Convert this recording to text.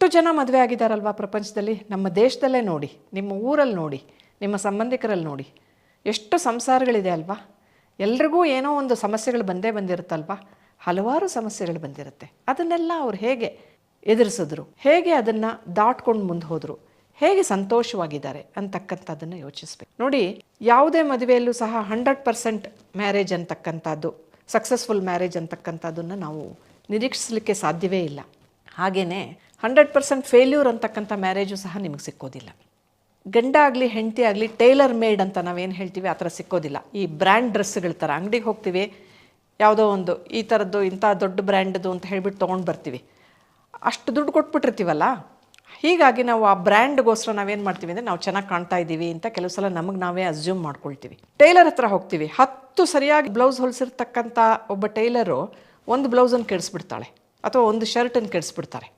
ಎಷ್ಟು ಜನ ಮದುವೆ ಆಗಿದ್ದಾರಲ್ವಾ ಪ್ರಪಂಚದಲ್ಲಿ. ನಮ್ಮ ದೇಶದಲ್ಲೇ ನೋಡಿ, ನಿಮ್ಮ ಊರಲ್ಲಿ ನೋಡಿ, ನಿಮ್ಮ ಸಂಬಂಧಿಕರಲ್ಲಿ ನೋಡಿ, ಎಷ್ಟು ಸಂಸಾರಗಳಿದೆ ಅಲ್ವಾ. ಎಲ್ರಿಗೂ ಏನೋ ಒಂದು ಸಮಸ್ಯೆಗಳು ಬಂದೇ ಬಂದಿರುತ್ತಲ್ವ. ಹಲವಾರು ಸಮಸ್ಯೆಗಳು ಬಂದಿರುತ್ತೆ. ಅದನ್ನೆಲ್ಲ ಅವ್ರು ಹೇಗೆ ಎದುರಿಸಿದ್ರು, ಹೇಗೆ ಅದನ್ನು ದಾಟ್ಕೊಂಡು ಮುಂದೆ ಹೋದರು, ಹೇಗೆ ಸಂತೋಷವಾಗಿದ್ದಾರೆ ಅಂತಕ್ಕಂಥದ್ದನ್ನು ಯೋಚಿಸ್ಬೇಕು. ನೋಡಿ, ಯಾವುದೇ ಮದುವೆಯಲ್ಲೂ ಸಹ 100% ಮ್ಯಾರೇಜ್ ಅಂತಕ್ಕಂಥದ್ದು, ಸಕ್ಸಸ್ಫುಲ್ ಮ್ಯಾರೇಜ್ ಅಂತಕ್ಕಂಥದ್ದನ್ನು ನಾವು ನಿರೀಕ್ಷಿಸಲಿಕ್ಕೆ ಸಾಧ್ಯವೇ ಇಲ್ಲ. ಹಾಗೆಯೇ 100% ಫೇಲ್ಯೂರ್ ಅಂತಕ್ಕಂಥ ಮ್ಯಾರೇಜು ಸಹ ನಿಮಗೆ ಸಿಕ್ಕೋದಿಲ್ಲ. ಗಂಡ ಆಗಲಿ ಹೆಂಡತಿ ಆಗಲಿ ಟೈಲರ್ ಮೇಡ್ ಅಂತ ನಾವೇನು ಹೇಳ್ತೀವಿ ಆ ಥರ ಸಿಕ್ಕೋದಿಲ್ಲ. ಈ ಬ್ರ್ಯಾಂಡ್ ಡ್ರೆಸ್ಗಳ ಥರ ಅಂಗಡಿಗೆ ಹೋಗ್ತೀವಿ, ಯಾವುದೋ ಒಂದು ಈ ಥರದ್ದು ಇಂಥ ದೊಡ್ಡ ಬ್ರ್ಯಾಂಡದು ಅಂತ ಹೇಳ್ಬಿಟ್ಟು ತೊಗೊಂಡು ಬರ್ತೀವಿ. ಅಷ್ಟು ದುಡ್ಡು ಕೊಟ್ಬಿಟ್ಟಿರ್ತೀವಲ್ಲ, ಹೀಗಾಗಿ ನಾವು ಆ ಬ್ರ್ಯಾಂಡ್ಗೋಸ್ಕರ ನಾವೇನು ಮಾಡ್ತೀವಿ ಅಂದರೆ ನಾವು ಚೆನ್ನಾಗಿ ಕಾಣ್ತಾ ಇದ್ದೀವಿ ಅಂತ ಕೆಲವು ಸಲ ನಮಗೆ ನಾವೇ ಅಸ್ಯೂಮ್ ಮಾಡ್ಕೊಳ್ತೀವಿ. ಟೈಲರ್ ಹತ್ರ ಹೋಗ್ತೀವಿ, 10 ಸರಿಯಾಗಿ ಬ್ಲೌಸ್ ಹೊಲಿಸಿರ್ತಕ್ಕಂಥ ಒಬ್ಬ ಟೈಲರು ಒಂದು ಬ್ಲೌಸನ್ನು ಕೆಡಿಸ್ಬಿಡ್ತಾಳೆ ಅಥವಾ ಒಂದು ಶರ್ಟನ್ನು ಕೆಡಿಸ್ಬಿಡ್ತಾರೆ.